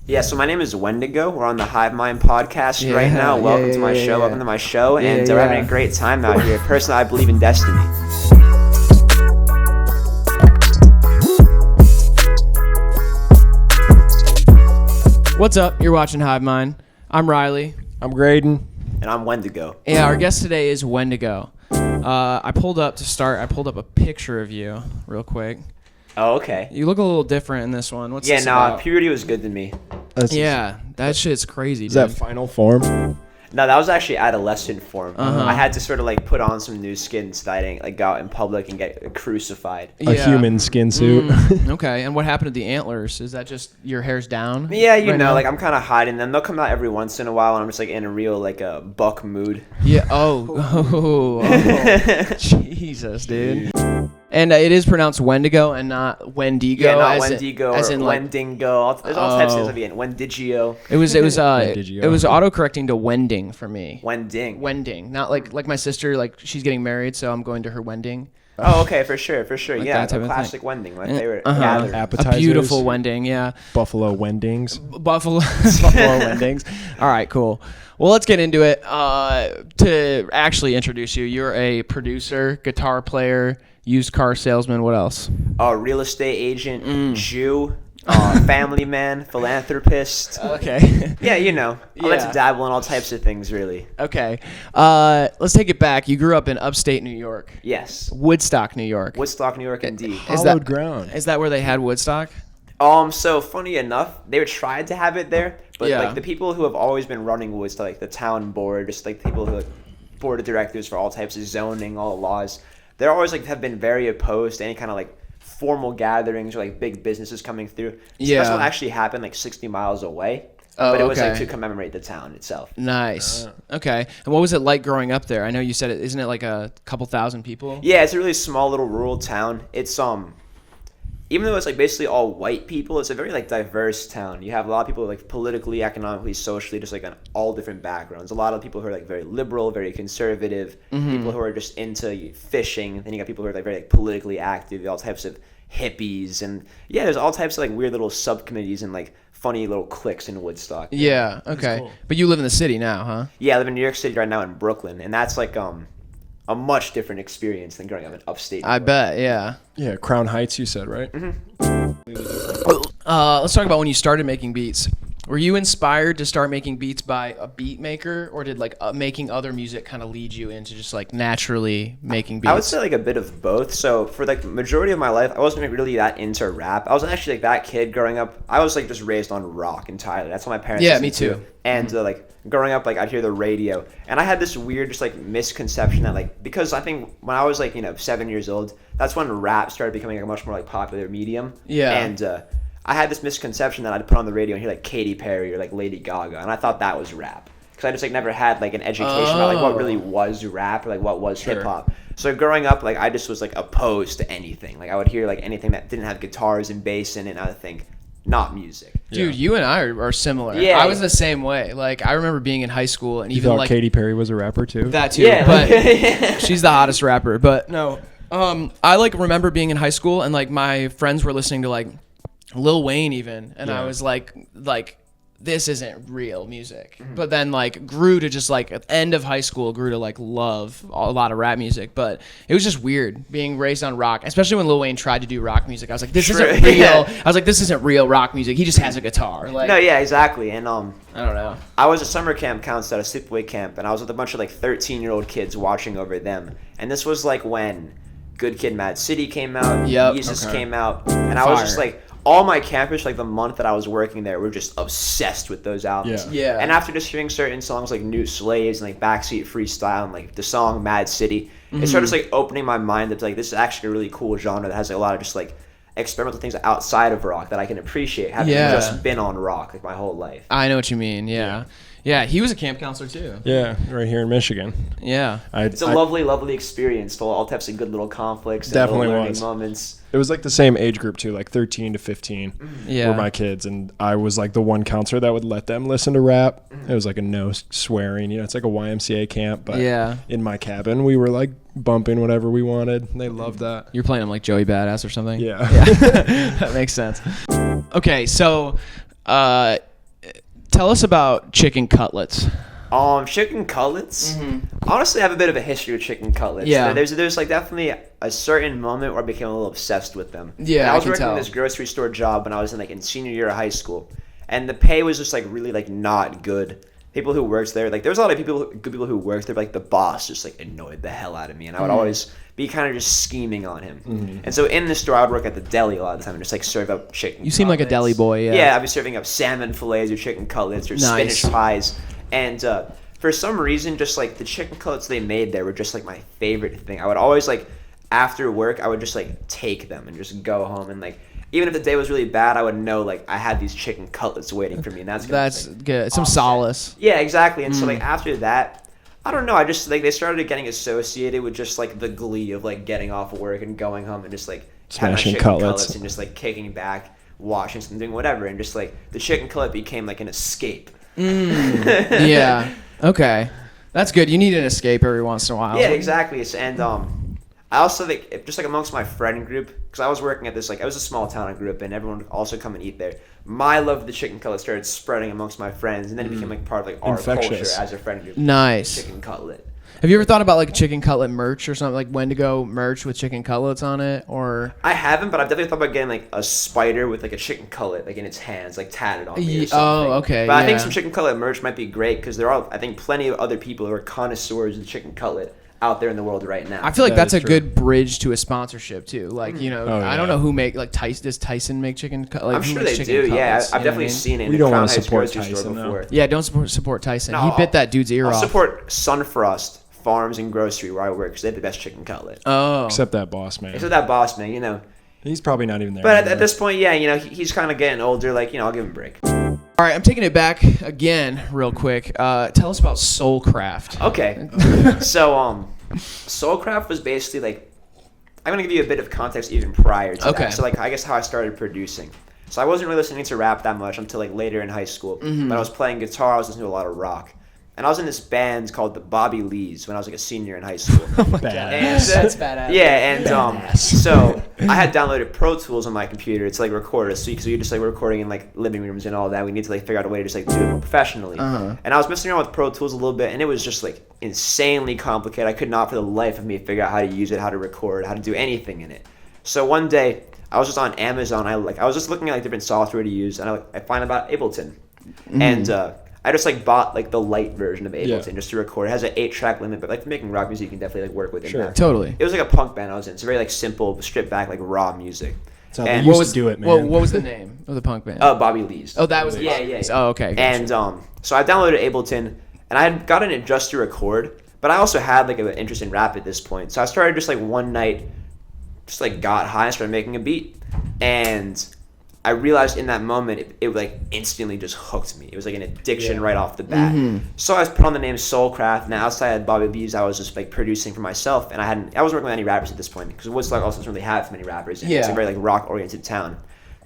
Yeah, so my name is Wendigo. We're on the Hivemind podcast right now. Welcome to my show. Welcome to my show. And we're having a great time out here. Personally, I believe in destiny. What's up? You're watching Hivemind. I'm Riley. I'm Graydon. And I'm Wendigo. Yeah, our guest today is Wendigo. I pulled up a picture of you real quick. Oh, okay. You look a little different in this one. What's this about? Puberty was good to me. That shit's crazy, Is dude. that final form? No, that was actually adolescent form. Uh-huh. I had to sort of like put on some new skin so that I didn't like go out in public and get crucified. A human skin suit. Okay, and what happened to the antlers? Is that just your hair's down? Yeah, you right know, now? like I'm kind of hiding them. They'll come out every once in a while, and I'm just like in a real like a buck mood. Yeah. Oh. Jesus, dude. And it is pronounced Wendigo and not Wendigo. Yeah, not as Wendigo as or in like, Wendingo. There's all types of things at the end. Wendigio. It was Wendigio. it was autocorrecting to Wending for me. Wending. Not like my sister, like she's getting married, so I'm going to her Wending. Oh, okay, for sure. Like Yeah, that type the of classic thing. Wending, my favorite. Appetizers. A beautiful Wending, yeah. Buffalo Wendings. Buffalo Wendings. All right, cool. Well, let's get into it. To actually introduce you, you're a producer, guitar player, used car salesman. What else? Real estate agent, Jew, family man, philanthropist. Okay. Yeah, you know. I like to dabble in all types of things, really. Okay. Let's take it back. You grew up in upstate New York. Yes. Woodstock, New York. Woodstock, New York, indeed. Hallowed ground. Is that where they had Woodstock? So funny enough, they were tried to have it there, but Yeah. like the people who have always been running Woodstock, like the town board, just like people who like board of directors for all types of zoning, all the laws, they're always like have been very opposed to any kind of like formal gatherings or like big businesses coming through. So that's what actually happened like 60 miles away. Oh, But it was like okay. to commemorate the town itself. Nice. Okay. And what was it like growing up there? I know you said it. Isn't it like a couple thousand people? Yeah, it's a really small little rural town. It's even though it's like basically all white people, it's a very like diverse town. You have a lot of people like politically, economically, socially, just like on all different backgrounds. A lot of people who are like very liberal, very conservative, people who are just into fishing. Then you got people who are like very like politically active, all types of hippies, and yeah, there's all types of like weird little subcommittees and like funny little cliques in Woodstock. Yeah. Okay. cool. But you live in the city now, huh? Yeah, I live in New York City right now in Brooklyn, and that's like a much different experience than growing up in upstate New I York. bet. Yeah. Yeah, Crown Heights, you said, right? Let's talk about when you started making beats. Were you inspired to start making beats by a beat maker, or did like making other music kind of lead you into just like naturally making beats? I would say like a bit of both. So for like the majority of my life, I wasn't really that into rap. I wasn't actually like that kid growing up. I was like just raised on rock entirely. That's what my parents. Yeah, listened me too. to. And like growing up, like I'd hear the radio, and I had this weird just like misconception that like because I think when I was like 7 years old, that's when rap started becoming like a much more like popular medium. Yeah. And I had this misconception that I'd put on the radio and hear like Katy Perry or like Lady Gaga, and I thought that was rap. Because I just like never had like an education about like what really was rap or like what was hip hop. So growing up, like I just was like opposed to anything. Like I would hear like anything that didn't have guitars and bass in it, and I would think, not music. Dude, you and I are similar. Yeah. I was the same way. Like I remember being in high school and You even thought like Katy Perry was a rapper too? that too. Yeah, But she's the hottest rapper. But no, I like remember being in high school and like my friends were listening to like Lil Wayne even, and I was like this isn't real music. But then like grew to just like at the end of high school grew to like love a lot of rap music. But it was just weird being raised on rock, especially when Lil Wayne tried to do rock music. I was like, this isn't real. Yeah. I was like, this isn't real rock music. He just has a guitar. Like No, yeah, exactly. And I don't know. I was a summer camp counselor at a sleepaway camp, and I was with a bunch of like 13-year-old kids watching over them. And this was like when Good Kid, Mad City came out, Yep. Yeezus came out, and I was Fire. just like, all my campers, like the month that I was working there, were just obsessed with those albums. Yeah. And after just hearing certain songs like New Slaves and like Backseat Freestyle and like the song Mad City, it started just like opening my mind up to like this is actually a really cool genre that has like, a lot of just like experimental things outside of rock that I can appreciate having just been on rock like my whole life. I know what you mean. Yeah. Yeah, he was a camp counselor too. Yeah, right here in Michigan. Yeah. It's a lovely, lovely experience full of all types of good little conflicts and Definitely little learning was. moments. It was like the same age group too, like 13 to 15 Yeah. were my kids, and I was like the one counselor that would let them listen to rap. It was like a no swearing, it's like a YMCA camp, but Yeah. in my cabin we were like bumping whatever we wanted. They loved that. You're playing him like Joey Badass or something? Yeah. That makes sense. Okay, so Tell us about chicken cutlets. Chicken cutlets. Honestly, I have a bit of a history with chicken cutlets. Yeah. There's like definitely a certain moment where I became a little obsessed with them. Yeah, and I was can working tell. this grocery store job when I was in senior year of high school, and the pay was just like really like not good. People who worked there, like there was a lot of good people who worked there, but like the boss just like annoyed the hell out of me, and I would always be kind of just scheming on him. And so in the store, I would work at the deli a lot of the time and just like serve up chicken. You seem like a deli boy. Yeah. Yeah, I'd be serving up salmon fillets or chicken cutlets or Nice. spinach pies. And for some reason, just like the chicken cutlets they made there were just like my favorite thing. I would always like after work, I would just like take them and just go home and like even if the day was really bad, I would know like I had these chicken cutlets waiting for me, and that's good. Some solace. Yeah, exactly. And so like after that, I don't know. I just like they started getting associated with just like the glee of like getting off work and going home and just like having my Smashing chicken cutlets and just like kicking back, watching something, doing whatever, and just like the chicken cutlet became like an escape. Yeah. Okay. That's good. You need an escape every once in a while. Yeah, exactly. And I also think just like amongst my friend group, because I was working at this like it was a small town I grew up in. Everyone would also come and eat there. My love of the chicken cutlet started spreading amongst my friends, and then it became like part of like our Infectious. culture as a friend group. Nice. Chicken cutlet. Have you ever thought about like chicken cutlet merch or something, like Wendigo merch with chicken cutlets on it, or? I haven't, but I've definitely thought about getting like a spider with like a chicken cutlet like in its hands, like tatted on me or something. Oh, okay. But I think yeah. some chicken cutlet merch might be great because there are, I think, plenty of other people who are connoisseurs of chicken cutlet out there in the world right now. I feel like That that's is a true. good bridge to a sponsorship too. Like I don't yeah. know who make like Tyson. Does Tyson make chicken? Like, I'm who sure makes they chicken do. Yeah, cutlets, I've you know what I definitely mean? seen it. We in don't the Crown wanna Heights support grocery store Tyson, though. before. Yeah, don't support Tyson. No, He bit that dude's ear I'll off. support Sunfrost Farms and Grocery where I work because they have the best chicken cutlet. Oh, Except that boss man. So that boss man, you know. He's probably not even there. But at anymore. this point, yeah, you know, he's kind of getting older. Like, you know, I'll give him a break. all right. I'm taking it back again, real quick. Tell us about Soulcraft. Okay. So, Soulcraft was basically like, I'm gonna give you a bit of context even prior to Okay. that. So, like, I guess how I started producing. So I wasn't really listening to rap that much until like later in high school. When I was playing guitar, I was listening to a lot of rock. And I was in this band called the Bobby Lees when I was like a senior in high school. Badass. That's badass. Yeah, and so I had downloaded Pro Tools on my computer to like record us because we just like were recording in like living rooms and all that. We need to like figure out a way to just like do it more professionally. And I was messing around with Pro Tools a little bit, and it was just like insanely complicated. I could not for the life of me figure out how to use it, how to record, how to do anything in it. So one day I was just on Amazon. I was just looking at like different software to use, and I find about Ableton, and I just like bought like the light version of Ableton just to record. It has an 8-track limit, but like for making rock music, you can definitely like work within that. Totally. It was like a punk band I was in. It's very like simple, stripped back, like raw music. That's how they And- used What to do it, man. What was the name of the punk band? Bobby Lees. Oh, that was the Yeah, Bobby yeah, Lees. yeah. Oh, okay. Gotcha. And so I downloaded Ableton, and I had gotten it just to record, but I also had like an interest in rap at this point. So I started just like one night, just like got high and started making a beat, and I realized in that moment it like instantly just hooked me. It was like an addiction right off the bat. So I put on the name Soulcraft, and outside of Bobby Lees, I was just like producing for myself, and I wasn't working with any rappers at this point because Woodstock also doesn't really have many rappers. It's a very like rock oriented town.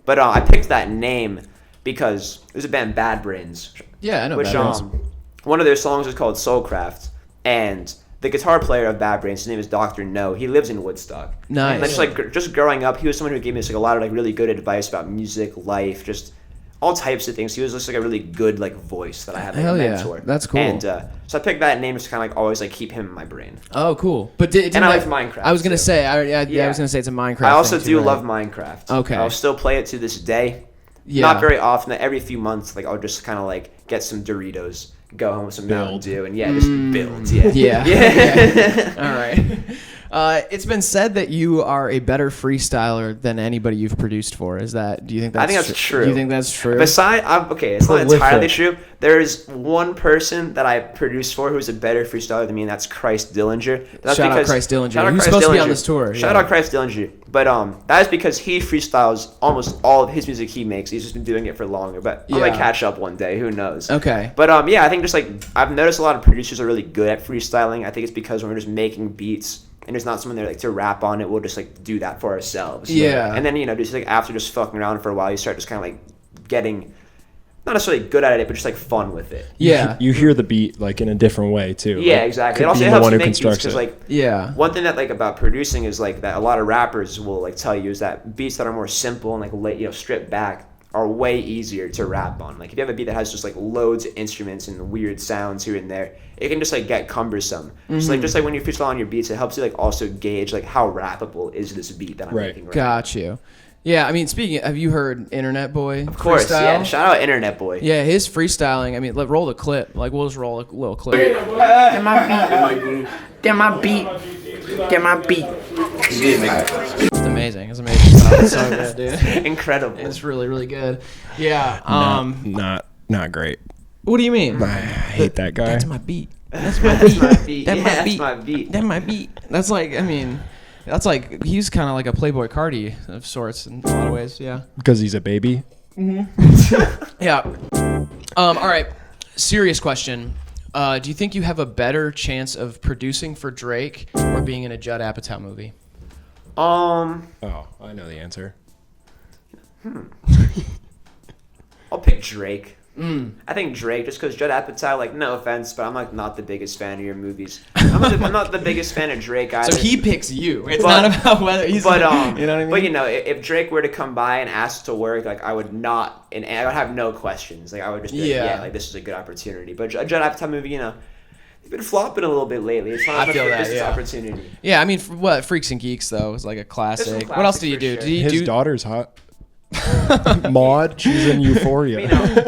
But I picked that name because there's a band Bad Brains. Yeah, I know Which Bad Brains. one of their songs is called Soulcraft, and the guitar player of Bad Brains, his name is Dr. No. He lives in Woodstock. Nice. And just like just growing up, he was someone who gave me like a lot of like really good advice about music, life, just all types of things. He was just like a really good like voice that I had like Hell a yeah. mentor. That's cool. And so I picked that name just to kind of like always like keep him in my brain. Oh, cool. But didn't And I that- like Minecraft, I was gonna too. say. I Yeah. was gonna say it's a Minecraft. I also thing do too, love right? Minecraft. Okay. I'll still play it to this day. Yeah. Not very often. Every few months, like I'll just kind of like get some Doritos, go home with some Mountain Dew, and just build. Yeah. Yeah. All right. It's been said that you are a better freestyler than anybody you've produced for. Is that? Do you think that's? I think that's true. Do you think that's true? Okay, it's not Prolific. entirely true. There's one person that I produced for who's a better freestyler than me, and that's Christ Dillinger. That's Shout out because- Christ Dillinger. shout out He was Christ supposed to be Dillinger. on this tour, Shout yeah. out Christ Dillinger. But that is because he freestyles almost all of his music he makes. He's just been doing it for longer. But I might Yeah. catch up one day. Who knows? Okay. But yeah, I think just like I've noticed a lot of producers are really good at freestyling. I think it's because when we're just making beats and there's not someone there like to rap on it, we'll just like do that for ourselves. Yeah. And then just like after just fucking around for a while, you start just kind of like getting not necessarily good at it, but just like fun with it. Yeah. You hear the beat like in a different way too. Yeah, Like, exactly. could It also be the helps one who make beats constructs because it. like Yeah. one thing that like about producing is like that a lot of rappers will like tell you is that beats that are more simple and like stripped back are way easier to rap on. Like if you have a beat that has just like loads of instruments and weird sounds here and there, it can just like get cumbersome. So like just like when you freestyle on your beats, it helps you like also gauge like how rappable is this beat that I'm making right now. Got you. Yeah, I mean, have you heard Internet Boy? Of course, freestyle? yeah. Shout out Internet Boy. Yeah, his freestyling. I mean, roll the clip. Like we'll just roll a little clip. Get my beat. It's amazing. It's amazing. It's so good, dude. Incredible. It's really, really good. Yeah. Not great. What do you mean? I hate that guy. That's my beat. That's my beat. That's my beat. That's like, I mean, that's like, he's kind of like a Playboy Cardi of sorts in a lot of ways. Yeah. Because he's a baby. Yeah. All right. Serious question. Do you think you have a better chance of producing for Drake or being in a Judd Apatow movie? Oh, I know the answer. I'll pick Drake. I think Drake, just because Judd Apatow, like, no offense, but I'm like not the biggest fan of your movies. I'm not the biggest fan of Drake either. So he picks you. It's not about whether he's. But you know what I mean? But you know, if Drake were to come by and ask to work, like I would not, and I would have no questions. Like I would just be like, yeah, like this is a good opportunity. But Judd Apatow movie, you know, they've been flopping a little bit lately. It's not a business opportunity. Yeah, I mean, Freaks and Geeks though is like a classic. What else did you do? Sure. Did he His daughter's hot. Maud, she's in Euphoria. You know,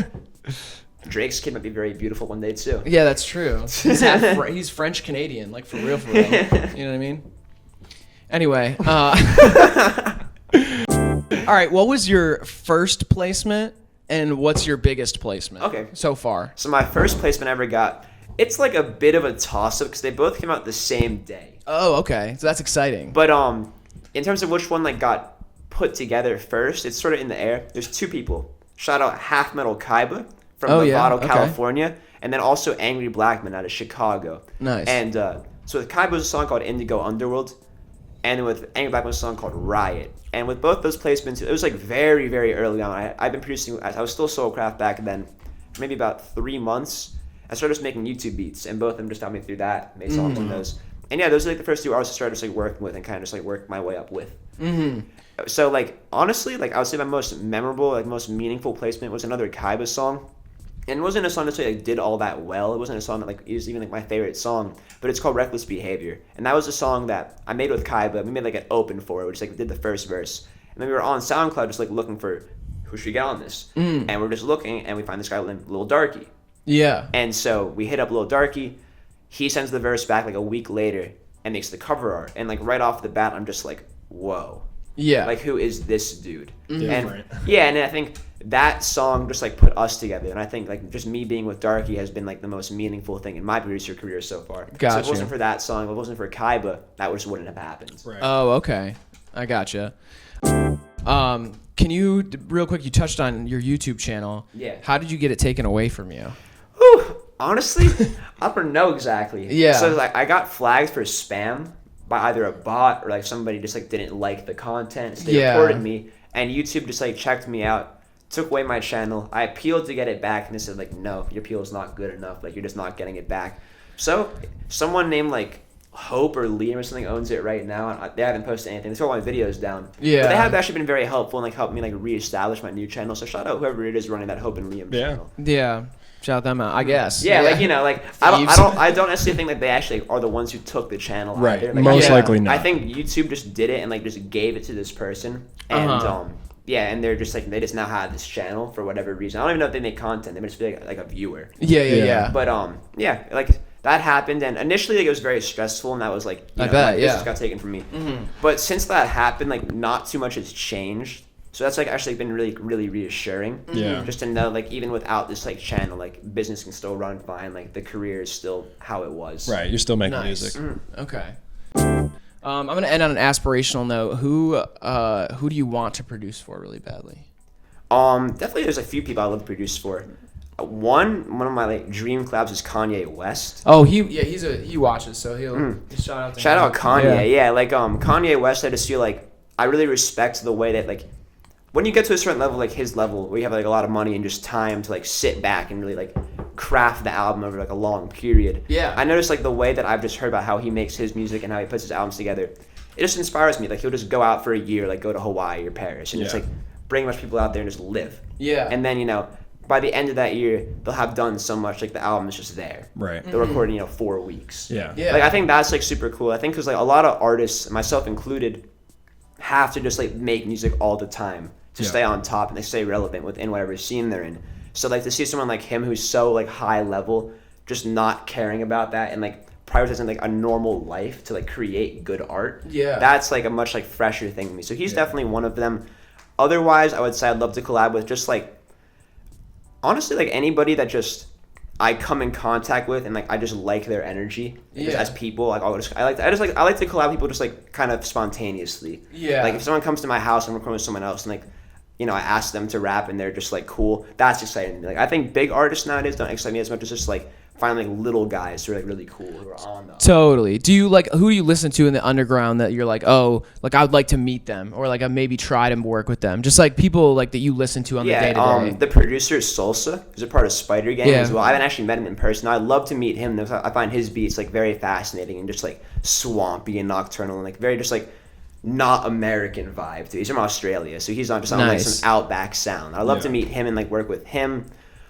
Drake's kid might be very beautiful one day too. Yeah, that's true. He's French Canadian, like for real, for real. You know what I mean? Anyway, all right. What was your first placement, and what's your biggest placement? Okay. So far. So my first placement I ever got, it's like a bit of a toss-up because they both came out the same day. Oh, okay. So that's exciting. But in terms of which one like got put together first, it's sort of in the air. There's two people. Shout out Half Metal Kaiba from Novato, California, and then also Angry Blackman out of Chicago. Nice. And so with Kaiba was a song called Indigo Underworld, and with Angry Blackman was a song called Riot. And with both those placements, it was like very, very early on. I've been producing, I was still Soulcraft back then, for maybe about 3 months. I started just making YouTube beats, and both of them just helped me through that, made songs on those. And yeah, those are like the first two artists I started just like working with and kind of just like work my way up with. So like honestly, like I would say my most memorable, like most meaningful placement was another Kaiba song. And it wasn't a song that like did all that well. It wasn't a song that like is even like my favorite song, but it's called Reckless Behavior. And that was a song that I made with Kaiba. We made like an open for it, which like did the first verse. And then we were on SoundCloud just like looking for who should we get on this. And we're just looking and we find this guy named Lil Darkie. Yeah. And so we hit up Lil Darkie. He sends the verse back like a week later and makes the cover art. And like right off the bat, I'm just like, whoa. Yeah. Like who is this dude? Different. And yeah, and I think that song just like put us together. And I think like just me being with Darkie has been like the most meaningful thing in my producer career so far. Gotcha. So if it wasn't for that song, if it wasn't for Kaiba, that just wouldn't have happened. Right. Oh, okay. I gotcha. Can you, real quick, you touched on your YouTube channel. Yeah. How did you get it taken away from you? Whew, honestly, I don't know exactly. Yeah. So like I got flagged for spam by either a bot or like somebody just like didn't like the content. So they reported me, and YouTube just like checked me out, took away my channel. I appealed to get it back, and they said like, no, your appeal is not good enough. Like you're just not getting it back. So someone named like Hope or Liam or something owns it right now, and they haven't posted anything. They took all my videos down. Yeah. But they have actually been very helpful and like helped me like reestablish my new channel. So shout out whoever it is running that Hope and Liam channel. Yeah. Shout them out, I guess. Yeah, like you know, like I don't necessarily think that they actually are the ones who took the channel. Right. Either. Like, Most likely not. I think YouTube just did it and like just gave it to this person, and yeah, and they're just like they just now have this channel for whatever reason. I don't even know if they make content. They might just be like a viewer. Yeah. But yeah, like that happened, and initially like, it was very stressful, and that was like I bet, this just got taken from me. But since that happened, like not too much has changed. So that's like actually been really, really reassuring. Yeah. Just to know like even without this like channel, like business can still run fine. Like the career is still how it was. Right. You're still making Nice. music. Okay. I'm gonna end on an aspirational note. Who do you want to produce for really badly? Definitely there's a few people I love to produce for. One of my like dream collabs is Kanye West. Oh, he watches, so he'll shout out to Shout him. out Kanye. Yeah, like Kanye West, I just feel like I really respect the way that like when you get to a certain level, like his level, where you have like a lot of money and just time to like sit back and really like craft the album over like a long period. Yeah. I noticed like the way that I've just heard about how he makes his music and how he puts his albums together. It just inspires me. Like he'll just go out for a year, like go to Hawaii or Paris, and just like bring a bunch of people out there and just live. Yeah. And then, by the end of that year, they'll have done so much, like the album is just there. Right. They'll record in, 4 weeks. Yeah. Yeah. Like, I think that's, like, super cool. I think because, like, a lot of artists, myself included, have to just, like, make music all the time to stay on top and they stay relevant within whatever scene they're in. So, like, to see someone like him who's so, like, high level, just not caring about that and, like, prioritizing, like, a normal life to, like, create good art. Yeah. That's, like, a much, like, fresher thing to me. So he's definitely one of them. Otherwise, I would say I'd love to collab with just, like, honestly, like, anybody that just I come in contact with and, like, I just like their energy just as people. Like, I like to collab with people just, like, kind of spontaneously. Yeah. Like, if someone comes to my house and I'm recording with someone else and, like, I ask them to rap and they're just, like, cool, that's exciting to me. Like, I think big artists nowadays don't excite me as much as just, like, finding, like, little guys who are, like, really cool who are on the Totally. Do you like who do you listen to in the underground that you're like, oh, like I would like to meet them or like I maybe try to work with them? Just like people like that you listen to on the day to day. The producer is Salsa, who's a part of Spider Gang Yeah. as well. I haven't actually met him in person. I'd love to meet him. I find his beats like very fascinating and just like swampy and nocturnal and like very just like not American vibe too. He's from Australia, so he's on just on like Nice. some outback sound. I'd love to meet him and like work with him.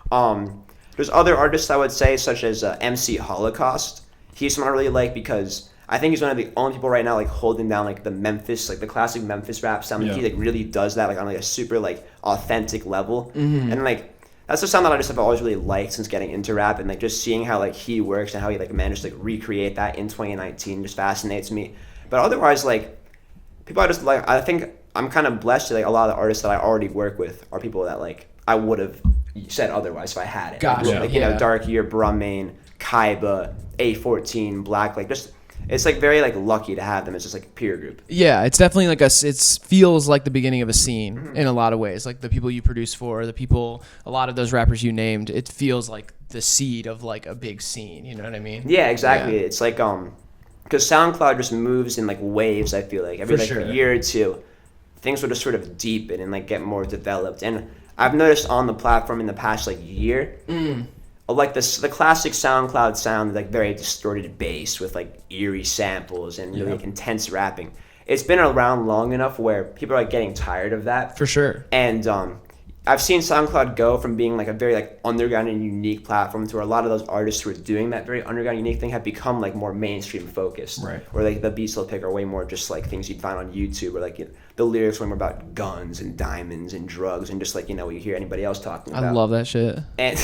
There's other artists I would say, such as MC Holocaust. He's someone I really like because I think he's one of the only people right now like holding down like the Memphis, like the classic Memphis rap sound. Like, he like really does that like on like a super like authentic level, and like that's the sound that I just have always really liked since getting into rap, and like just seeing how like he works and how he like managed to like recreate that in 2019 just fascinates me. But otherwise, like people I just like, I think I'm kind of blessed to like a lot of the artists that I already work with are people that like I would have said otherwise if I had it. Gotcha. Like, Darkie or Bruhmanegodd, Kaiba, A14, Black, like just it's like very like lucky to have them as just like a peer group. Yeah, it's definitely like it feels like the beginning of a scene in a lot of ways. Like the people you produce for, a lot of those rappers you named, it feels like the seed of like a big scene. You know what I mean? Yeah, exactly. Yeah. It's like because SoundCloud just moves in like waves. I feel like every year or two, things will just sort of deepen and like get more developed. And I've noticed on the platform in the past like year, like the classic SoundCloud sound, like very distorted bass with like eerie samples and really like, intense rapping. It's been around long enough where people are like getting tired of that. For sure. And I've seen SoundCloud go from being like a very like underground and unique platform to where a lot of those artists who are doing that very underground unique thing have become like more mainstream focused. Right. Or like the beats they'll pick are way more just like things you'd find on YouTube, or like the lyrics were more about guns and diamonds and drugs and just like what you hear anybody else talking about. I love that shit. And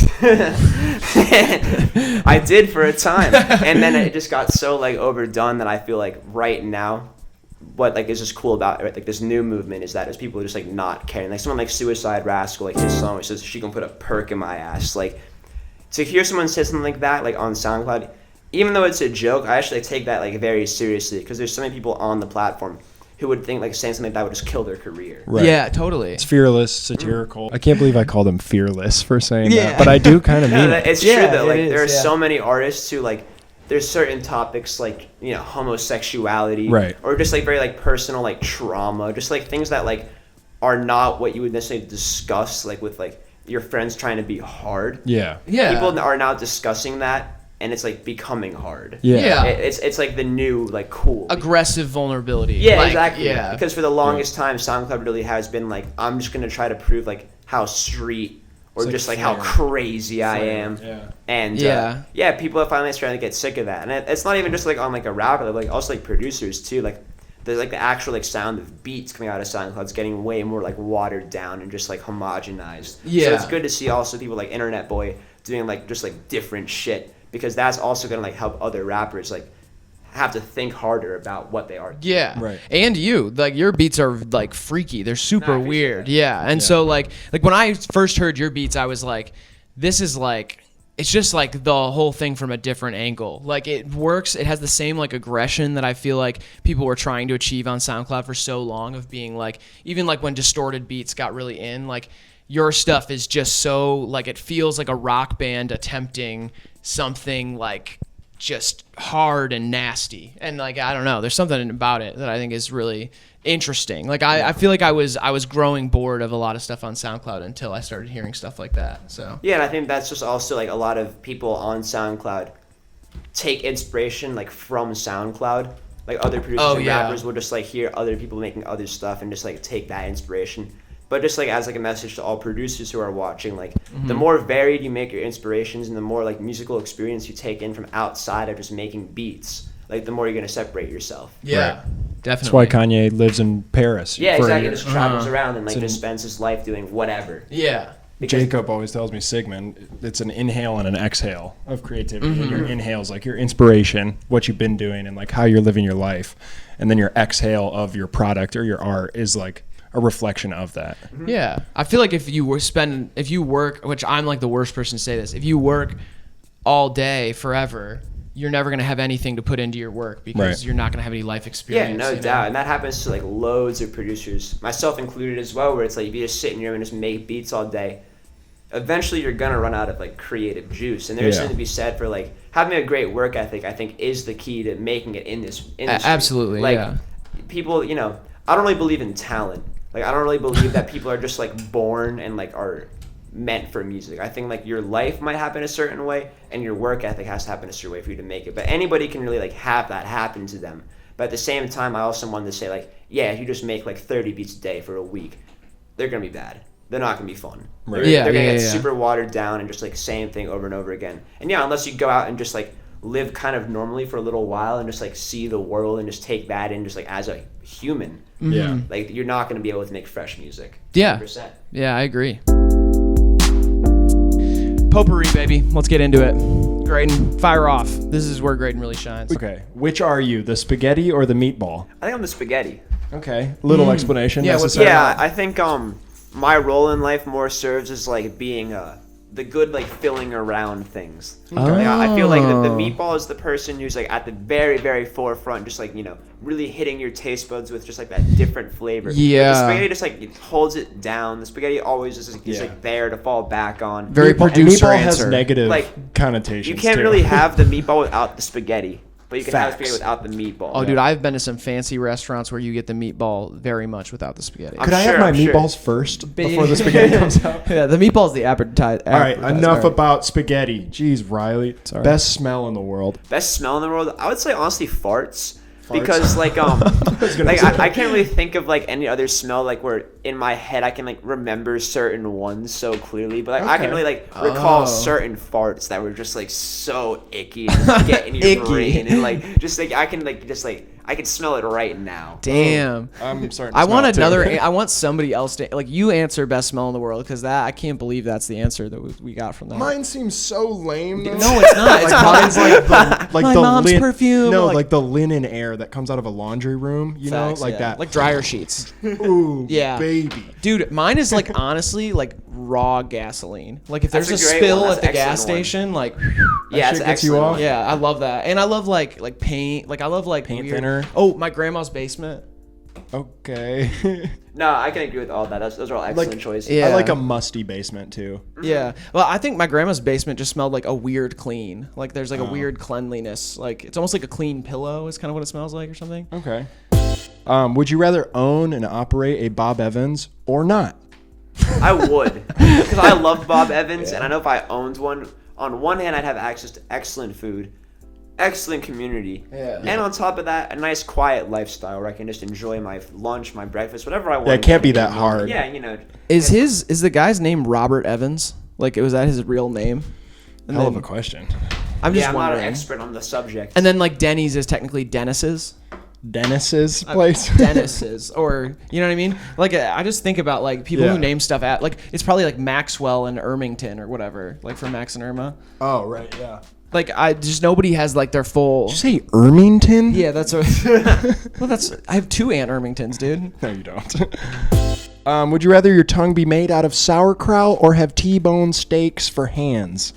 I did for a time, and then it just got so like overdone that I feel like right now what like is just cool about it, like this new movement is that there's people just like not caring. Like someone like Suicide Rascal, like his song which says she can put a perk in my ass. Like to hear someone say something like that like on SoundCloud, even though it's a joke, I actually take that like very seriously because there's so many people on the platform who would think like saying something like that would just kill their career. Right. Yeah, totally. It's fearless, satirical. I can't believe I called him fearless for saying that, but I do kind of mean it. It's true though. Like there are so many artists who like there's certain topics like homosexuality, right, or just like very like personal like trauma, just like things that like are not what you would necessarily discuss like with like your friends trying to be hard. Yeah. People are now discussing that, and it's like becoming hard. Yeah. It's like the new like cool aggressive vulnerability. Yeah, like, exactly. Yeah. Because for the longest time, SoundCloud really has been like, I'm just gonna try to prove like how street or just like how crazy I am. Yeah. And people are finally starting to get sick of that. And it's not even just like on like a rapper level, like also like producers too. Like there's like the actual like sound of beats coming out of SoundCloud is getting way more like watered down and just like homogenized. Yeah. So it's good to see also people like Internet Boy doing like just like different shit, because that's also gonna like help other rappers like have to think harder about what they are. Yeah. Right. And like your beats are like freaky. They're super weird. Yeah. And so like when I first heard your beats, I was like, this is like, it's just like the whole thing from a different angle. Like it works. It has the same like aggression that I feel like people were trying to achieve on SoundCloud for so long, of being like, even like when distorted beats got really in, like your stuff is just so like, it feels like a rock band attempting something like just hard and nasty, and like I don't know, there's something about it that I think is really interesting. Like I feel like I was growing bored of a lot of stuff on SoundCloud until I started hearing stuff like that. So yeah, and I think that's just also like a lot of people on SoundCloud take inspiration like from SoundCloud. Like other producers and rappers will just like hear other people making other stuff and just like take that inspiration. But just like as like a message to all producers who are watching, like the more varied you make your inspirations and the more like musical experience you take in from outside of just making beats, like the more you're gonna separate yourself. Yeah, Right. definitely. That's why Kanye lives in Paris. Yeah, for a exactly. year. Just travels around and like just spends his life doing whatever. Yeah. Jacob always tells me, Sigmund, it's an inhale and an exhale of creativity. And your inhale's like your inspiration, what you've been doing, and like how you're living your life. And then your exhale of your product or your art is like a reflection of that. Yeah, I feel like if you work, which I'm like the worst person to say this, if you work all day forever, you're never gonna have anything to put into your work because you're not gonna have any life experience. Yeah, no doubt. And that happens to like loads of producers, myself included as well, where it's like if you just sit in your room and just make beats all day, eventually you're gonna run out of like creative juice. And there's something to be said for like having a great work ethic, I think, is the key to making it in this industry. Absolutely, like, people, you know, I don't really believe in talent. Like, I don't really believe that people are just like born and like are meant for music. I think like your life might happen a certain way and your work ethic has to happen a certain way for you to make it. But anybody can really like have that happen to them. But at the same time, I also wanted to say like, yeah, if you just make like 30 beats a day for a week, they're gonna be bad. They're not gonna be fun. Right. They're gonna get super watered down and just like same thing over and over again. And yeah, unless you go out and just like live kind of normally for a little while and just like see the world and just take that in just like as a human. Yeah. Like you're not gonna be able to make fresh music. Yeah. 100%. Yeah, I agree. Potpourri, baby. Let's get into it. Graydon, fire off. This is where Graydon really shines. Okay. Which are you, the spaghetti or the meatball? I think I'm the spaghetti. Okay. Little explanation. Yeah, necessary. Yeah, I think my role in life more serves as like being the good like filling around things. Like, I feel like the meatball is the person who's like at the very, very forefront, just like, you know, really hitting your taste buds with just like that different flavor. Yeah. Like, the spaghetti just like it holds it down. The spaghetti always is like there to fall back on. Very And producer meatball answer. has negative Like, connotations. You can't too. really have the meatball without the spaghetti, but you can have Facts. spaghetti without the meatball. Oh, dude, I've been to some fancy restaurants where you get the meatball very much without the spaghetti. Could I have sure, my I'm sure. meatballs first before the spaghetti comes out? Yeah, the meatball's the appetizer. All right, enough about spaghetti. Jeez, Riley. Sorry. Best smell in the world. Best smell in the world? I would say honestly farts. Because like like say. I can't really think of like any other smell like where in my head I can like remember certain ones so clearly, but like I can really like recall certain farts that were just like so icky and just get in your brain and like just like I can smell it right now. Damn. I'm starting to I smell want it, too. another. I want somebody else to like you answer best smell in the world because that I can't believe that's the answer that we got from that. Mine seems so lame. Though. No, it's not. It's Mine's like the My mom's perfume, No, like- like the linen air that comes out of a laundry room. You Facts, know, like yeah. that. like dryer sheets. Ooh, Yeah. baby. Dude, mine is like honestly like raw gasoline. Like if there's That's a a great spill one. at That's the an gas excellent one. station, like Yeah, it's shit gets you excellent. off? yeah, I love that. And I love like paint. Like I love like Paint weird- thinner? Oh, my grandma's basement. Okay. No, I can agree with all that. Those are all excellent choices. Yeah. I like a musty basement too. Yeah. Well, I think my grandma's basement just smelled like a weird clean. Like there's like a weird cleanliness. Like it's almost like a clean pillow is kind of what it smells like or something. Okay. Would you rather own and operate a Bob Evans or not? I would, because I love Bob Evans, and I know if I owned one, on one hand I'd have access to excellent food, excellent community, and on top of that, a nice quiet lifestyle where I can just enjoy my lunch, my breakfast, whatever I want. Yeah, it can't be that hard. Yeah, you know. Is the guy's name Robert Evans? Like was that his real name? And Hell then, of a question. I'm just Yeah, I'm not an wondering. expert on the subject. And then like Denny's is technically Dennis's. Dennis's place. Dennis's, or you know what I mean? Like I just think about like people Yeah. who name stuff at like it's probably like Maxwell and Ermington or whatever, like from Max and Irma. Oh, right, yeah. Like I just nobody has like their full. Did you say Ermington? Yeah, that's what. Well, that's I have 2 Aunt Ermingtons, dude. No, you don't. Would you rather your tongue be made out of sauerkraut or have T-bone steaks for hands?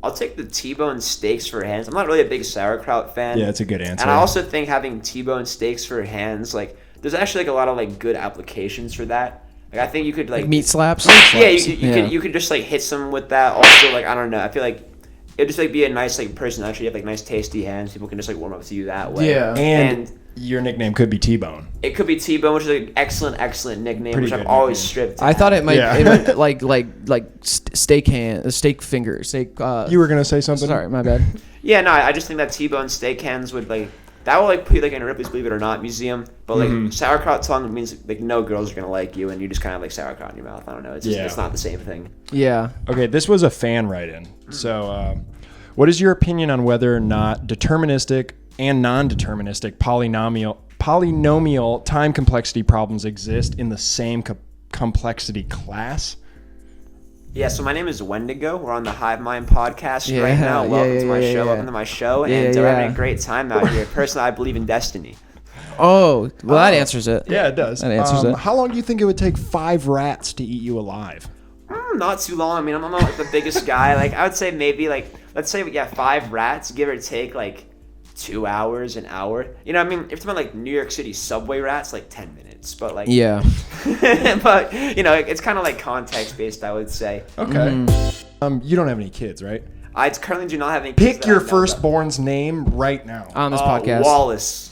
I'll take the T-bone steaks for hands. I'm not really a big sauerkraut fan. Yeah, it's a good answer. And I also think having T-bone steaks for hands, like, there's actually like a lot of like good applications for that. Like, I think you could like Meat slaps. Yeah, you could just like hit some with that. Also, like, I don't know. I feel like it'd just like be a nice like person. Actually, you have like nice tasty hands. People can just like warm up to you that way. Yeah. And your nickname could be T-bone. it could be T-bone, which is an excellent nickname, Pretty which I've good always nickname. stripped. I thought it might, Yeah. it might like steak hand, steak fingers, steak. You were gonna say something? Sorry, my bad. Yeah, no, I just think that T-bone steak hands would like That will like put you like in a Ripley's Believe It or Not museum. But like sauerkraut tongue means like no girls are gonna like you, and you just kind of like sauerkraut in your mouth. I don't know. It's just, it's not the same thing. Yeah. Okay, this was a fan write-in. So, what is your opinion on whether or not deterministic and non-deterministic polynomial time complexity problems exist in the same complexity class? Yeah, so my name is Wendigo. We're on the Hivemind podcast right now. Welcome to my show. Welcome to my show. And we're having a great time out here. Personally, I believe in destiny. Oh, well, that answers it. Yeah, it does. That answers it. How long do you think it would take 5 rats to eat you alive? Not too long. I mean, I'm not like the biggest guy. Like, I would say maybe like, let's say, 5 rats, give or take like 2 hours, an hour. You know what I mean? If it's about like New York City subway rats, like 10 minutes. But like, yeah. But, you know, it's kind of like context based, I would say. Okay. You don't have any kids, right? I currently do not have any kids. Pick your firstborn's name right now. On this podcast. Wallace.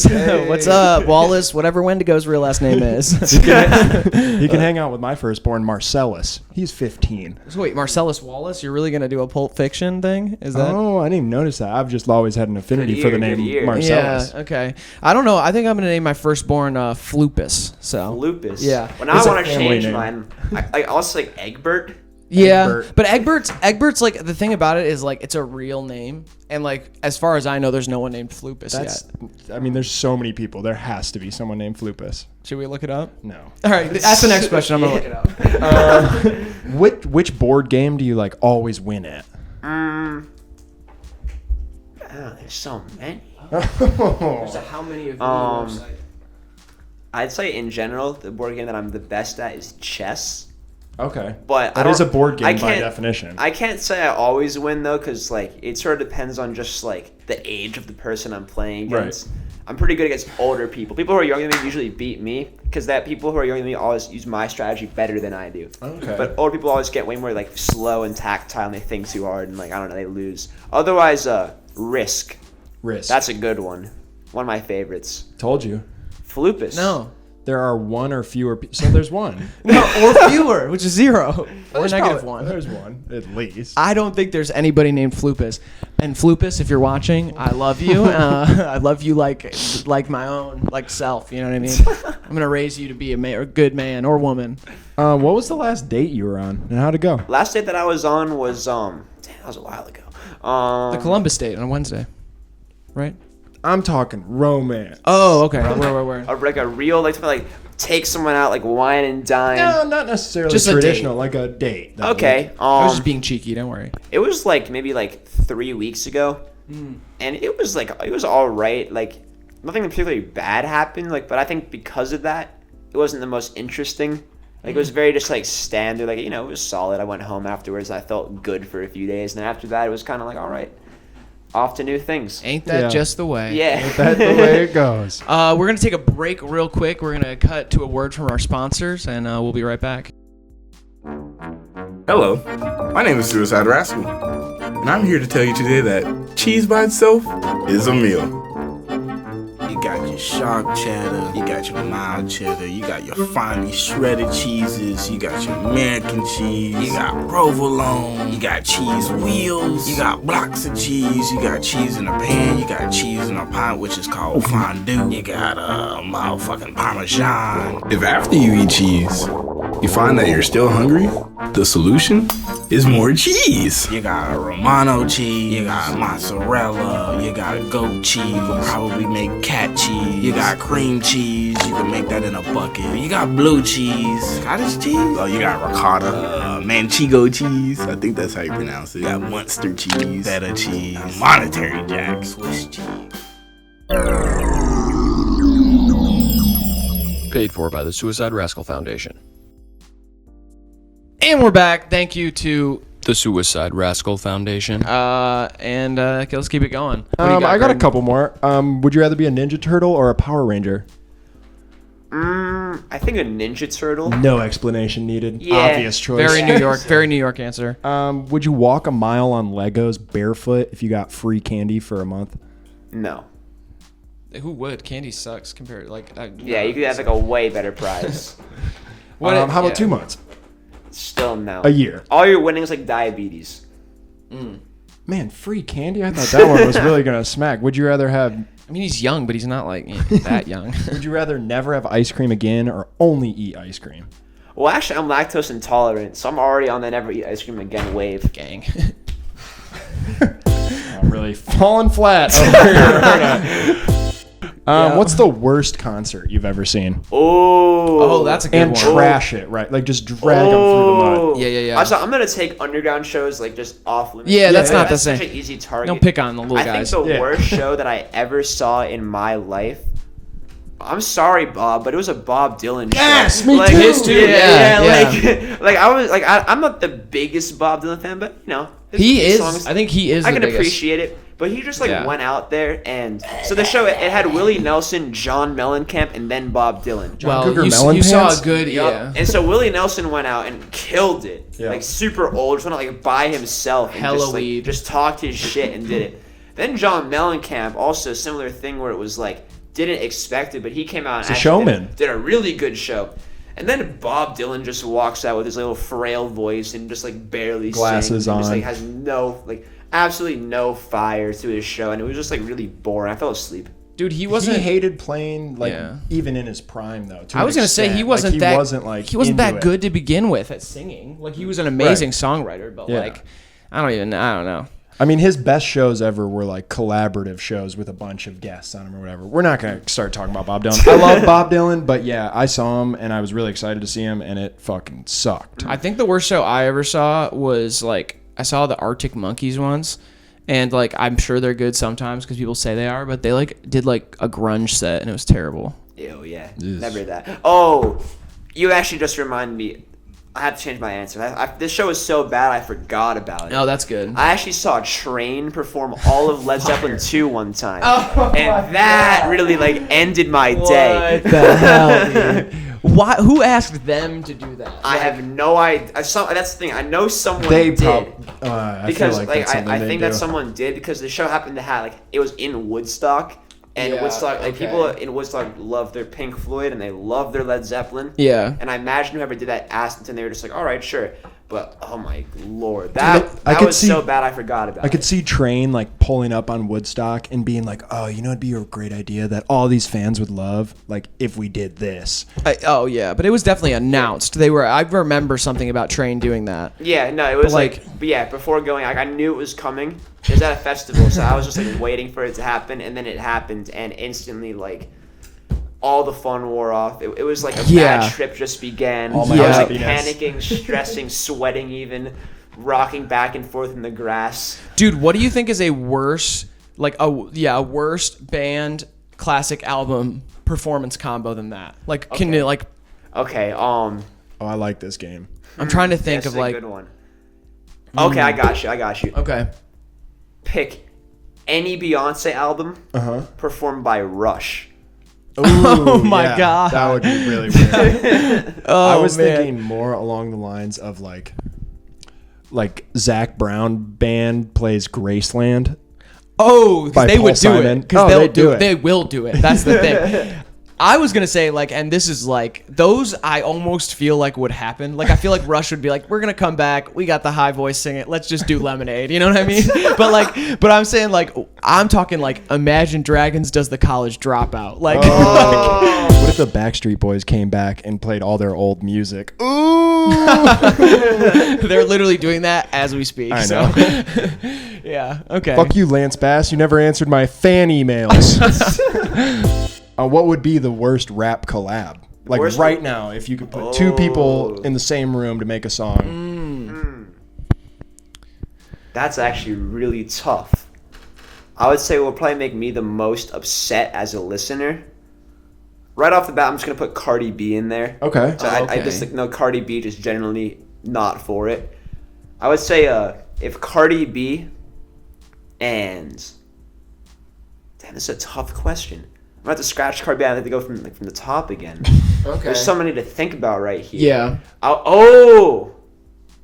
Hey. What's up, Wallace? Whatever Wendigo's real last name is. You can hang out with my firstborn, Marcellus. He's 15. So wait, Marcellus Wallace? You're really gonna do a Pulp Fiction thing? Is that? Oh, I didn't even notice that. I've just always had an affinity for the name Marcellus. Yeah. Okay. I don't know. I think I'm gonna name my firstborn Flupus. So. Flupus. Yeah. When I want to change mine, I also like Egbert. Yeah, Egbert. but Egbert's like the thing about it is like it's a real name, and like as far as I know, there's no one named Flupus yet. I mean, there's so many people. There has to be someone named Flupus. Should we look it up? No. All right, that's the next question. I'm gonna look it up. Which board game do you like always win at? Oh, there's so many. How many of you? I'd say in general, the board game that I'm the best at is chess. Okay. But that is a board game by definition. I can't say I always win though, because like it sort of depends on just like the age of the person I'm playing against. Right. I'm pretty good against older people. People who are younger than me usually beat me, because that people who are younger than me always use my strategy better than I do. Okay. But older people always get way more like slow and tactile, and they think too hard, and like I don't know, they lose. Otherwise, Risk. That's a good one. One of my favorites. Told you. Flupus. No. There are one or fewer so there's one. No, or fewer, which is 0. Or -1. There's one, at least. I don't think there's anybody named Flupus. And Flupus, if you're watching, I love you. I love you like my own self, you know what I mean? I'm going to raise you to be a good man or woman. What was the last date you were on, and how'd it go? Last date that I was on was, that was a while ago. The Columbus date on Wednesday, right? I'm talking romance. Oh, okay. Where? Like a real, like take someone out, like wine and dine. No, not necessarily just traditional, like a date. Okay. I was just being cheeky. Don't worry. It was like maybe like 3 weeks ago, and it was all right. Like nothing particularly bad happened. Like, but I think because of that, it wasn't the most interesting. Like it was very just like standard. Like it was solid. I went home afterwards. And I felt good for a few days, and then after that, it was kind of like all right. Off to new things. Ain't that just the way? Yeah. Ain't that the way it goes? We're going to take a break real quick. We're going to cut to a word from our sponsors, and we'll be right back. Hello, my name is Suicide Rascal, and I'm here to tell you today that cheese by itself is a meal. You got your sharp cheddar, you got your mild cheddar, you got your finely shredded cheeses, you got your American cheese, you got provolone, you got cheese wheels, you got blocks of cheese, you got cheese in a pan, you got cheese in a pot, which is called fondue, you got motherfucking Parmesan. If after you eat cheese, you find that you're still hungry, the solution is more cheese. You got a Romano cheese, you got mozzarella, you got goat cheese, you can probably make cat cheese, you got cream cheese, you can make that in a bucket, you got blue cheese, cottage cheese, oh you got ricotta, manchego cheese, I think that's how you pronounce it, you got Munster cheese, feta cheese, monetary jack, Swiss cheese. Paid for by the Suicide Rascal Foundation. And we're back. Thank you to The Suicide Rascal Foundation. Okay, let's keep it going. I got a couple more. Would you rather be a Ninja Turtle or a Power Ranger? I think a Ninja Turtle. No explanation needed. Yeah. Obvious choice. Very New York answer. Would you walk a mile on Legos barefoot if you got free candy for a month? No. Who would? Candy sucks compared Yeah, you could have like a way better prize. How about 2 months? Still no. A year. All your winnings like diabetes. Man, Man, free candy? I thought that one was really going to smack. Would you rather have... I mean, he's young, but he's not like that young. Would you rather never have ice cream again or only eat ice cream? Well, actually, I'm lactose intolerant, so I'm already on the never eat ice cream again wave. Gang. I'm really falling flat over here. What's the worst concert you've ever seen? Oh, that's a good And one. trash it, right? Like just drag them through the mud. Yeah. Also, I'm gonna take underground shows like just off limits. Yeah, that's not the That's such same. an easy target. Don't pick on the little I guys. think the Yeah. worst show that I ever saw in my life. I'm sorry, Bob, but it was a Bob Dylan show. Yes, me like, too. His too. Yeah. Like I was like I'm not the biggest Bob Dylan fan, but you know He his is. songs, I think he is. I the can biggest. appreciate it. But he just like Yeah. went out there, and so the show it had Willie Nelson, John Mellencamp, and then Bob Dylan. Well, Cougar you Melon saw Pants? a good. Yup. Yeah. And so Willie Nelson went out and killed it. Yeah. Like super old, just went out like by himself and Hella just, weed. like, just talked his shit and did it. Then John Mellencamp, also a similar thing where it was like didn't expect it, but he came out and a actually showman. did a really good show. And then Bob Dylan just walks out with his little frail voice and just like barely Glasses sings and just on. like has no like absolutely no fire to his show, and it was just like really boring. I fell asleep. Dude, he wasn't. He hated playing like Yeah. even in his prime though. I was gonna say he wasn't that. He wasn't into that it. good to begin with at singing. Like he was an amazing songwriter, but Yeah. like, I don't know. I mean, his best shows ever were like collaborative shows with a bunch of guests on them or whatever. We're not going to start talking about Bob Dylan. I love Bob Dylan, but yeah, I saw him and I was really excited to see him, and it fucking sucked. I think the worst show I ever saw was like I saw the Arctic Monkeys once, and like I'm sure they're good sometimes because people say they are, but they like did like a grunge set and it was terrible. Ew, yeah, never that. Oh, you actually just reminded me. I have to change my answer. This show is so bad I forgot about it. Oh, that's good. I actually saw Train perform all of Led Zeppelin 2 one time. Oh, and that really like ended my day. What the hell, dude? Why? Who asked them to do that? I have no idea. That's the thing. I know someone They did. probably. I Because feel like that's something I they think do. that someone did because the show happened to have like it was in Woodstock. And Yeah, Woodstock, like okay. people in Woodstock love their Pink Floyd and they love their Led Zeppelin. Yeah. And I imagine whoever did that asked them, and they were just like, "All right, sure." But oh my lord, that I that could was see- so bad I forgot about I could it. see Train like pulling up on Woodstock and being like, "Oh, you know, it'd be a great idea that all these fans would love, like if we did this." Oh yeah, but it was definitely announced. They were. I remember something about Train doing that. Yeah, no, it was like- but yeah, before going, like I knew it was coming. It was at a festival, so I was just like waiting for it to happen, and then it happened, and instantly like all the fun wore off. It was like a Yeah. bad trip just began. All my I was like happiness. panicking, stressing, sweating, even rocking back and forth in the grass. Dude, what do you think is a worse, like a worst band classic album performance combo than that? Like, can you like? Okay, Oh, I like this game. I'm trying to think that's of a like. good one. Okay, I got you. Okay. Pick any Beyonce album performed by Rush. Oh my God. that would be really weird. I was man. thinking more along the lines of like Zach Brown band plays Graceland. Oh, 'cause By they Paul would do Simon. it. Because Oh, they'll they do it. They will do it. That's the thing. I was gonna say like, and this is like those. I almost feel like would happen. Like I feel like Rush would be like, we're gonna come back. We got the high voice singing. Let's just do Lemonade. You know what I mean? But I'm saying like, I'm talking like, Imagine Dragons does the College Dropout. Like, What if the Backstreet Boys came back and played all their old music? Ooh! they're literally doing that as we speak. I so. know. Yeah. Okay. Fuck you, Lance Bass. You never answered my fan emails. What would be the worst rap collab? Like Worst- right now, if you could put two people in the same room to make a song. That's actually really tough. I would say it will probably make me the most upset as a listener. Right off the bat, I'm just gonna put Cardi B in there. Okay. So I just like, no, Cardi B just generally not for it. I would say if Cardi B and damn, this is a tough question. I'm about to scratch Cardi B. I have to go from the top again. Okay. There's so many to think about right here. Yeah.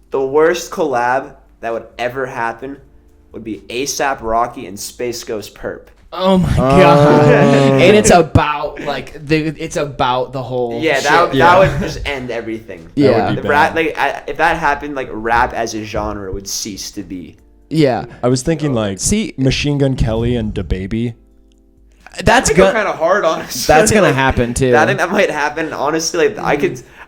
The worst collab that would ever happen would be ASAP Rocky and Space Ghost Perp. Oh my God. And it's about like it's about the whole. Yeah, shit. that would just end everything. Yeah. would be The bad. if that happened, like rap as a genre would cease to be. Yeah. I was thinking like See- Machine Gun Kelly and DaBaby. That's Go kind of hard, honestly. That's gonna Like, happen too. I think that might happen. Honestly, like,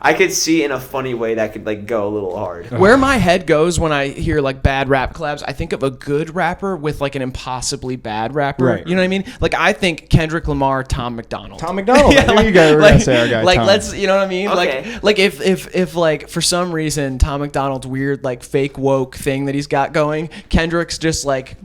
I could see in a funny way that could like go a little hard. Where my head goes when I hear like bad rap collabs, I think of a good rapper with like an impossibly bad rapper. Right. You know what I mean? Like I think Kendrick Lamar, Tom McDonald. Tom McDonald. I knew you guys were gonna say our guy. Like Tom. let's, you know what I mean? Okay. Like if like for some reason Tom McDonald's weird like fake woke thing that he's got going, Kendrick's just like,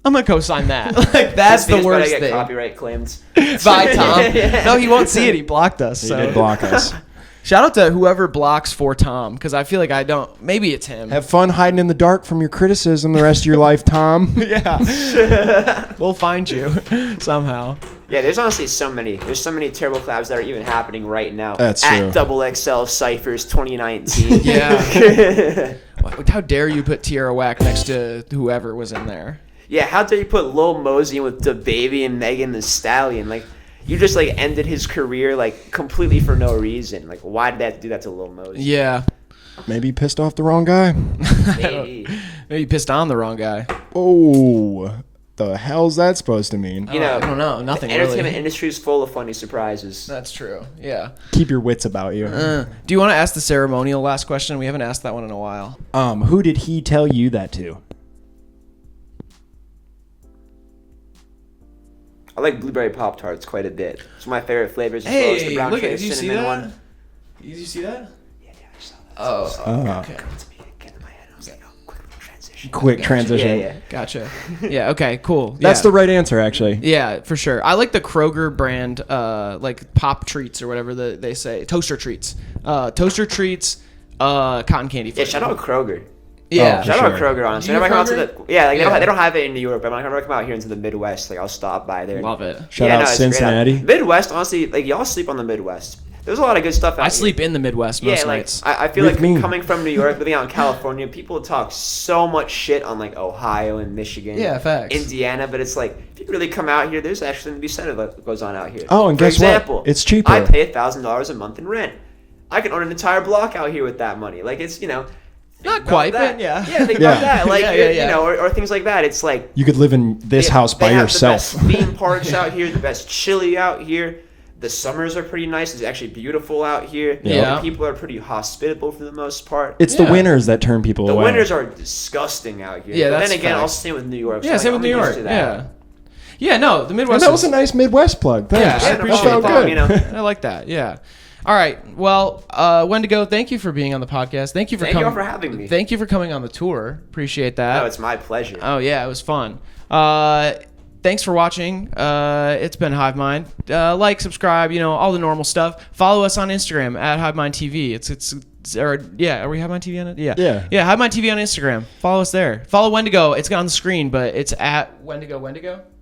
I'm gonna co-sign that. Like that's the worst Get thing. copyright claims. By Tom. No, he won't see it. He blocked us. He So did block us. shout out to whoever blocks for Tom, because I feel like I don't. Maybe it's him. Have fun hiding in the dark from your criticism the rest of your life, Tom. Yeah. We'll find you somehow. Yeah, there's honestly so many. There's so many terrible collabs that are even happening right now. That's at true. Double XL Cyphers 2019. Yeah. How dare you put Tierra Whack next to whoever was in there? Yeah, how dare you put Lil Mosey in with DaBaby and Megan Thee Stallion? Like, you just like ended his career like completely for no reason. Like, why did they have to do that to Lil Mosey? Yeah. Maybe you pissed off the wrong guy. Maybe. Maybe you pissed on the wrong guy. Oh, the hell's that supposed to mean? You know, I don't know. Nothing the entertainment really. industry is full of funny surprises. That's true. Yeah. Keep your wits about you. Do you want to ask the ceremonial last question? We haven't asked that one in a while. Who did he tell you that to? I like blueberry Pop-Tarts quite a bit. It's one of my favorite flavors. As well as the brown sugar cinnamon one. Did you see that? Yeah, I saw that. Oh. Okay. It's me again in my head. I was like, oh, quick little transition. Quick transition. Yeah. Gotcha. Yeah. Okay. Cool. That's yeah. the right answer, actually. Yeah, for sure. I like the Kroger brand, like Pop Treats or whatever they say, Toaster Treats, cotton candy. Yeah, Flavor. shout out Kroger. Yeah. Oh, Shout out sure. Kroger, honestly. Do you Whenever I come out Kroger? to the, yeah, like Yeah. they don't have it in New York, but whenever I come out here into the Midwest, like I'll stop by there. Love it. Shout out it's great. Cincinnati. Midwest, honestly, like y'all sleep on the Midwest. There's a lot of good stuff out I here. sleep in the Midwest most Yeah, like nights. I feel With like me. coming from New York, living out in California, people talk so much shit on like Ohio and Michigan, Yeah, facts. Indiana, but it's like if you really come out here, there's actually something to be said of what goes on out here. Oh, and For guess what? example, It's cheaper. I pay $1,000 a month in rent. I can own an entire block out here with that money. Like it's Not think quite, about that. but yeah. Yeah, think Yeah. about that. Like Yeah. or things like that. It's like You could live in this house by they have yourself. The best theme parks out here, the best chili out here. The summers are pretty nice. It's actually beautiful out here. Yeah. The people are pretty hospitable for the most part. It's Yeah. the winters that turn people The away. winters are disgusting out here. Yeah, but that's then again, facts. also same with New York. Yeah, so, same like, with New I'm York. used to that. Yeah, no, the Midwest. And that was is- a nice Midwest plug. Yeah, Thanks. I Yeah, appreciate felt that. good. I like that. Yeah. All right. Well, Wendigo, thank you for being on the podcast. Thank you for Thank you coming. all for having me. Thank you for coming on the tour. Appreciate that. No, it's my pleasure. Oh yeah, it was fun. Thanks for watching. It's been Hivemind. Like, subscribe, all the normal stuff. Follow us on Instagram at Hivemind TV. Are we Hivemind TV on it? Yeah. Yeah. Hivemind TV on Instagram. Follow us there. Follow Wendigo. It's on the screen, but it's at Wendigo.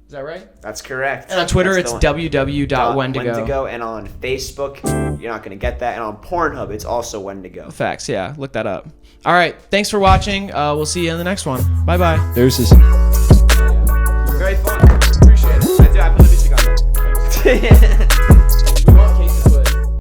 Is that right? That's correct. And on Twitter, That's it's the one. www.wendigo. Wendigo, and on Facebook, you're not gonna get that. And on Pornhub, it's also Wendigo. Facts. Yeah, look that up. All right. Thanks for watching. We'll see you in the next one. Bye bye. Deuces. Very fun. Appreciate it. I put the music on there.